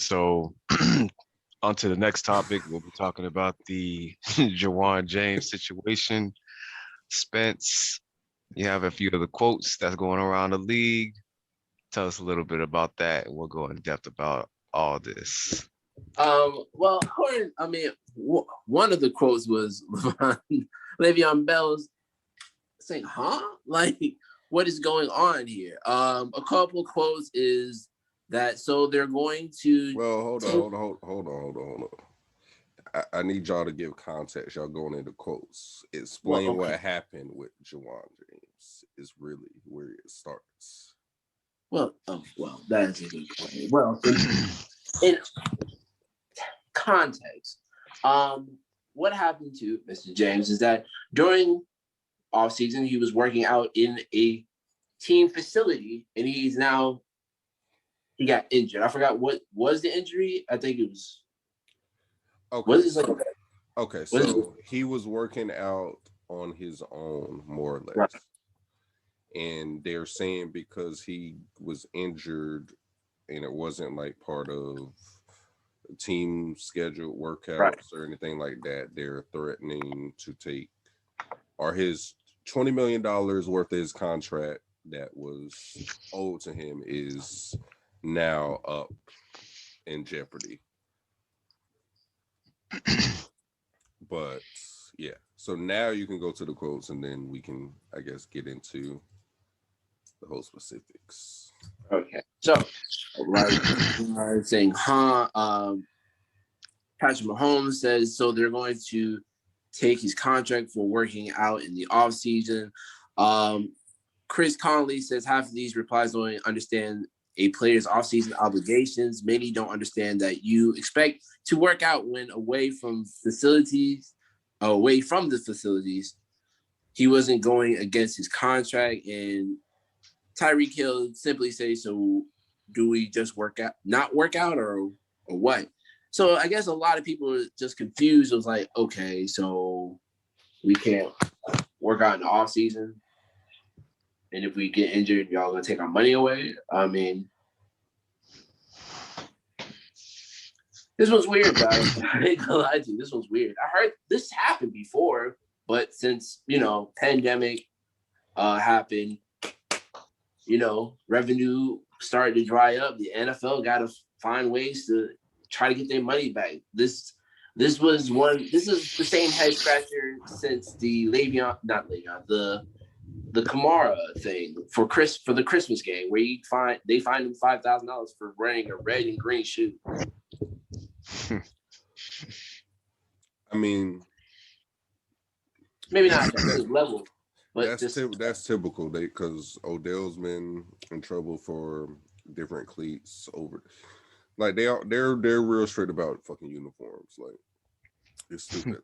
So on to the next topic. We'll be talking about the Jawan James situation. Spence, you have a few of the quotes that's going around the league. Tell us a little bit about that, and we'll go in depth about all this. Well, one of the quotes was Le'Veon Bell's saying, "Huh? Like, what is going on here?" A couple quotes is that so they're going to. Well, hold on. I need y'all to give context. Y'all going into quotes. Explain what happened with Jawan James is really where it starts. Well, that is a good point. Well, in context, what happened to Mr. James is that during off season he was working out in a team facility, and he got injured. I forgot what was the injury. I think it was. Okay. So he was working out on his own, more or less. Right. And they're saying because he was injured and it wasn't like part of team scheduled workouts or anything like that, they're threatening to take his $20 million worth of his contract that was owed to him is now up in jeopardy. But yeah, so now you can go to the quotes and then we can, I guess, get into the whole specifics. Okay, so saying, Patrick Mahomes says so they're going to take his contract for working out in the off season. Chris Conley says half of these replies don't understand a player's off-season obligations. Many don't understand that you expect to work out when away from the facilities. He wasn't going against his contract, and Tyreek Hill simply says, so do we just not work out or what? So I guess a lot of people are just confused. It was like, okay, so we can't work out in the off season, and if we get injured, y'all gonna take our money away. I mean, this was weird, guys. I ain't gonna lie to you. This was weird. I heard this happened before, but since pandemic happened, revenue started to dry up. The NFL got to find ways to try to get their money back. This is the same head scratcher since the the Kamara thing for the Christmas game, where they fined him $5,000 for wearing a red and green shoe. I mean, maybe not at that level, but that's typical. Because Odell's been in trouble for different cleats over, like they're real straight about fucking uniforms. Like it's stupid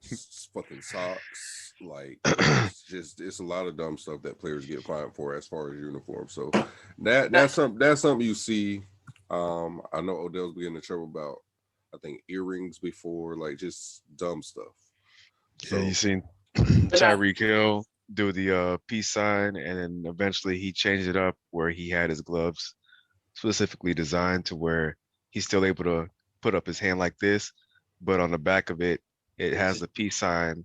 fucking socks. Like it's a lot of dumb stuff that players get fined for as far as uniforms. So that's something you see. I know Odell's been in trouble about, I think, earrings before, like just dumb stuff. So you seen Tyreek Hill do the peace sign, and then eventually he changed it up where he had his gloves specifically designed to where he's still able to put up his hand like this, but on the back of it, it has the peace sign.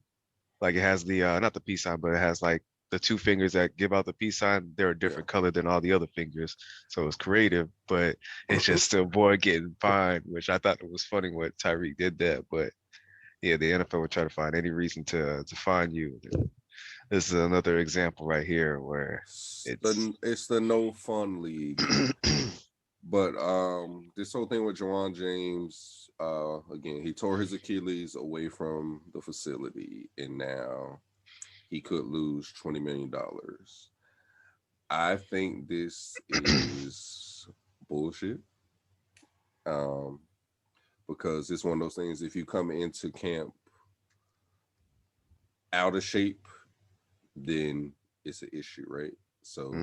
Like it has the not the peace sign, but it has like the two fingers that give out the peace sign. They're a different color than all the other fingers, so it's creative, but it's just still boy getting fined, which I thought it was funny what Tyreek did that. But yeah, the NFL would try to find any reason to fine you. This is another example right here where it's the no fun league. But this whole thing with Jawan James, again, he tore his Achilles away from the facility, and now he could lose $20 million. I think this is bullshit. Because it's one of those things, if you come into camp out of shape, then it's an issue, right? So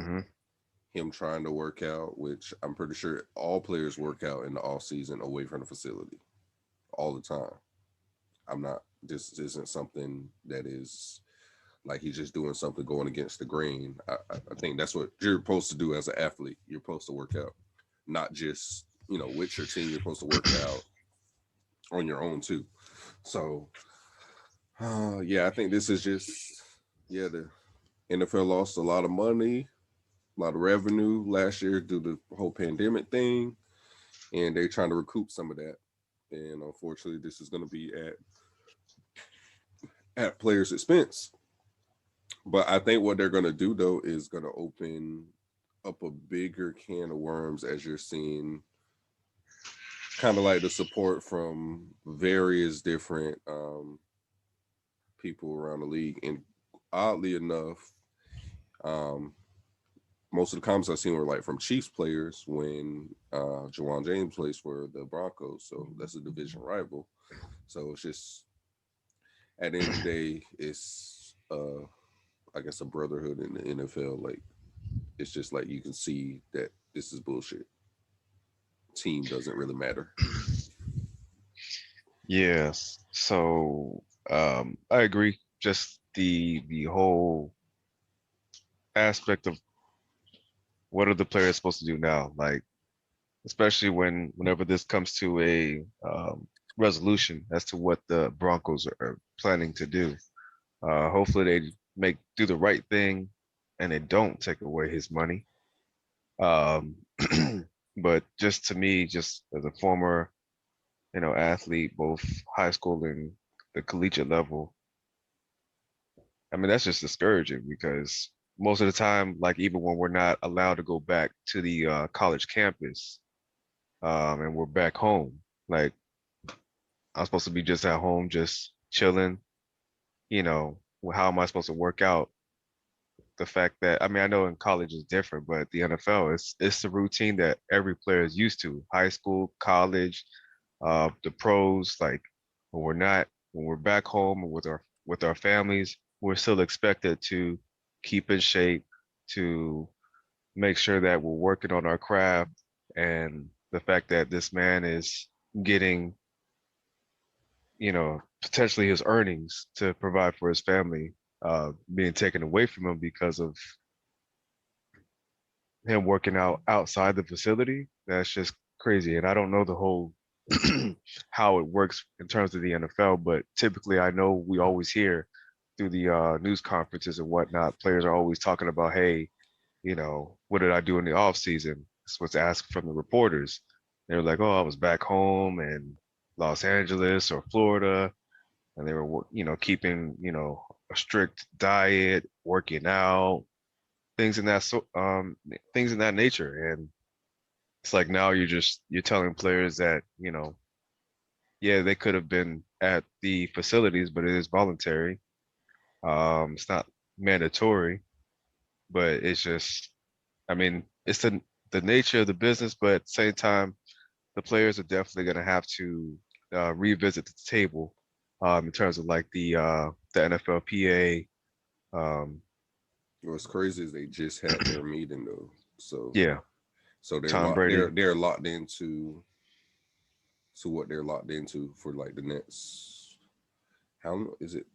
him trying to work out, which I'm pretty sure all players work out in the off season away from the facility all the time. This isn't something that is like he's just doing something going against the grain. I think that's what you're supposed to do as an athlete. You're supposed to work out, not just with your team, you're supposed to work out on your own too. So, yeah, I think this is just, the NFL lost a lot of money, a lot of revenue last year due to the whole pandemic thing, and they're trying to recoup some of that. And unfortunately, this is going to be at players' expense. But I think what they're going to do, though, is going to open up a bigger can of worms, as you're seeing kind of like the support from various different people around the league. And oddly enough, most of the comments I've seen were like from Chiefs players when Jawan James plays for the Broncos. So that's a division rival. So it's just, at the end of the day, it's I guess a brotherhood in the NFL. Like, it's just like you can see that this is bullshit. Team doesn't really matter. Yes. So I agree. Just the whole aspect of what are the players supposed to do now? Like, especially whenever this comes to a resolution as to what the Broncos are planning to do. Hopefully they do the right thing and they don't take away his money. Um, but just to me, just as a former, athlete, both high school and the collegiate level, I mean, that's just discouraging because most of the time, like even when we're not allowed to go back to the college campus, and we're back home, like I'm supposed to be just at home, just chilling, how am I supposed to work out? The fact that, I mean, I know in college is different, but the NFL it's the routine that every player is used to. High school, college, the pros, like when we're back home with our families, we're still expected to keep in shape, to make sure that we're working on our craft, and the fact that this man is getting, potentially his earnings to provide for his family, being taken away from him because of him working out outside the facility. That's just crazy. And I don't know the whole how it works in terms of the NFL, but typically I know we always hear through the news conferences and whatnot, players are always talking about, hey, what did I do in the off season? That's what's asked from the reporters. They were like, oh, I was back home in Los Angeles or Florida, and they were, keeping, a strict diet, working out, things in that things in that nature. And it's like now you're telling players that, yeah, they could have been at the facilities, but it is voluntary. It's not mandatory, but it's just, I mean, it's the nature of the business, but at the same time, the players are definitely going to have to revisit the table, in terms of like the NFLPA. What's crazy is they just had their meeting though. So Yeah, they're Tom Brady. they're locked into what they're locked into for like the next, how is it,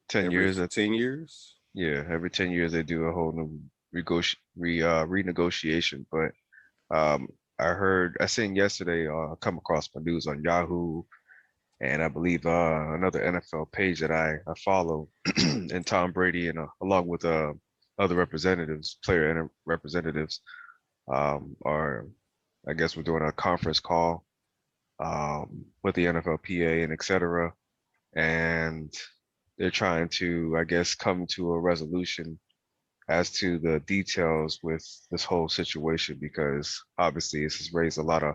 10 every years. 10 years? Yeah, every 10 years they do a whole new renegotiation. But I seen yesterday, come across my news on Yahoo, and I believe another NFL page that I follow, and Tom Brady and along with other representatives, player and representatives, are, I guess we're doing a conference call with the NFLPA and et cetera, and they're trying to, I guess, come to a resolution as to the details with this whole situation, because obviously this has raised a lot of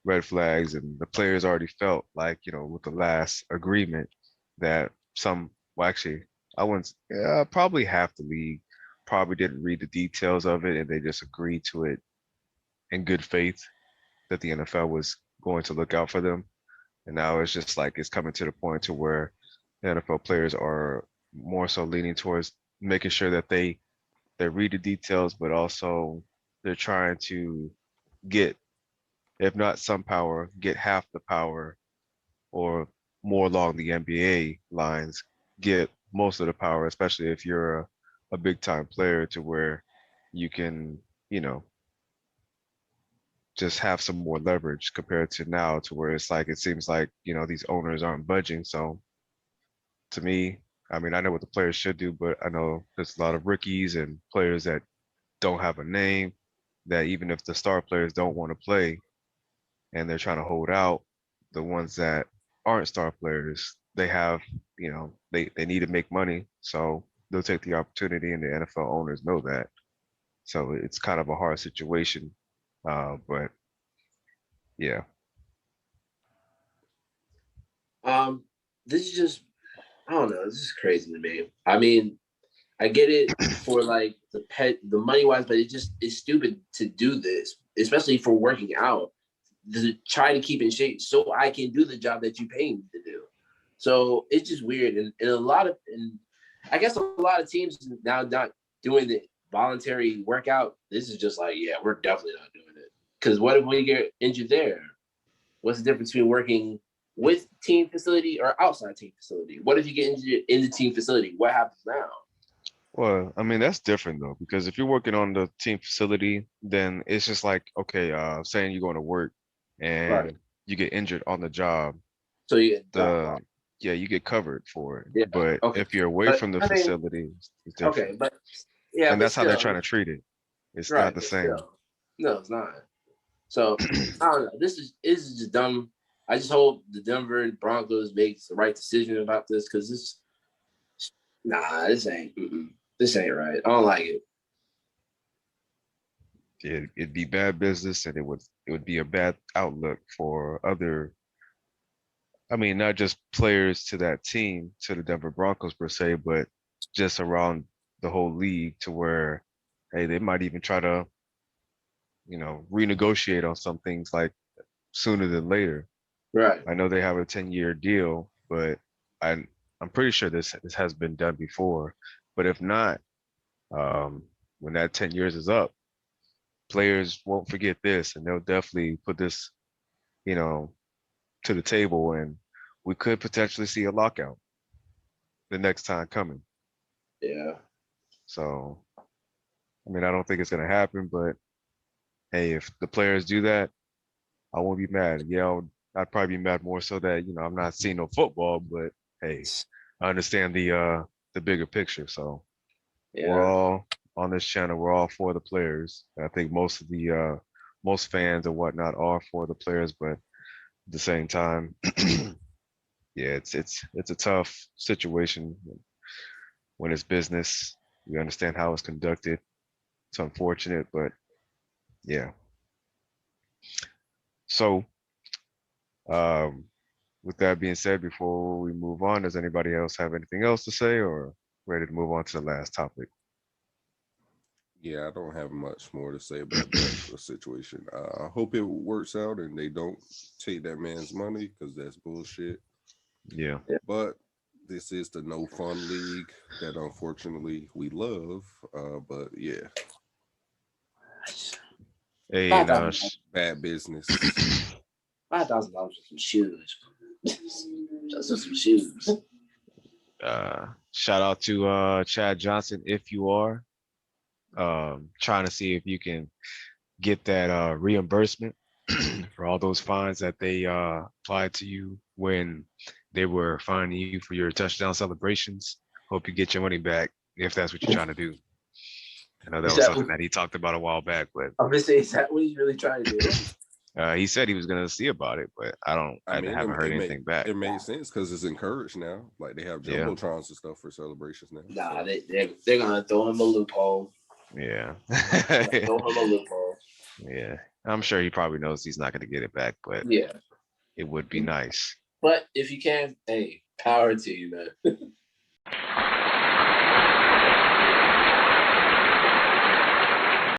red flags, and the players already felt like, with the last agreement that well, actually, I wouldn't, yeah, probably half the league probably didn't read the details of it, and they just agreed to it in good faith that the NFL was going to look out for them. And now it's just like it's coming to the point to where the NFL players are more so leaning towards making sure that they read the details, but also they're trying to get, if not some power, get half the power, or more along the NBA lines, get most of the power, especially if you're a big time player, to where you can, you know, just have some more leverage compared to now, to where it's like it seems like these owners aren't budging. So to me, I mean, I know what the players should do, but I know there's a lot of rookies and players that don't have a name, that even if the star players don't want to play and they're trying to hold out, the ones that aren't star players, they have, they need to make money. So they'll take the opportunity, and the NFL owners know that. So it's kind of a hard situation. But yeah. This is just, I don't know. This is crazy to me. I mean, I get it for like the money wise, but it's stupid to do this, especially for working out, to try to keep in shape so I can do the job that you pay me to do. So it's just weird. And I guess a lot of teams now not doing the voluntary workout. This is just like, yeah, we're definitely not doing it. Because what if we get injured there? What's the difference between working with team facility or outside team facility? What if you get injured in the team facility? What happens now? Well, I mean, that's different though, because if you're working on the team facility, then it's just like, okay, saying you're going to work and Right. you get injured on the job, So you get you get covered for it. Yeah, But okay. if you're away But, from the I mean, facility, it's different. okay, but yeah, And but that's how they're trying still, to treat it. It's right? not the But same. still, no, it's not. So I don't know. This is just dumb. I just hope the Denver Broncos makes the right decision about this, because this ain't right. I don't like it. It'd be bad business, and it would be a bad outlook for other. I mean, not just players to that team, to the Denver Broncos per se, but just around the whole league, to where, hey, they might even try to, renegotiate on some things like sooner than later. Right. I know they have a 10-year deal, but I'm pretty sure this has been done before. But if not, when that 10 years is up, players won't forget this, and they'll definitely put this, you know, to the table, and we could potentially see a lockout the next time coming. Yeah. So, I mean, I don't think it's going to happen, but hey, if the players do that, I won't be mad. Yeah, I'd probably be mad more so that, I'm not seeing no football, but hey, I understand the bigger picture. So we're Yeah. all on this channel, we're all for the players. I think most of the most fans and whatnot are for the players, but at the same time, yeah, it's a tough situation when it's business. We understand how it's conducted. It's unfortunate, but yeah. So, with that being said, before we move on, does anybody else have anything else to say, or ready to move on to the last topic? Yeah, I don't have much more to say about that situation. I hope it works out and they don't take that man's money, because that's bullshit. Yeah. But this is the no fun league that unfortunately we love. But yeah. Hey, bad business. $5,000 for some shoes. Just for some shoes. Shout out to Chad Johnson, if you are trying to see if you can get that reimbursement for all those fines that they applied to you when they were fining you for your touchdown celebrations. Hope you get your money back if that's what you're trying to do. I know that was something that he talked about a while back, but I'm gonna say, is that what he's really trying to do? He said he was gonna see about it, but I haven't heard anything back. It made sense because it's encouraged now. Like they have jumbotrons and stuff for celebrations now. Nah, so. they're gonna throw him a loophole. Yeah. Throw him a loophole. Yeah, I'm sure he probably knows he's not gonna get it back, but yeah, it would be nice. But if you can, hey, power to you, man.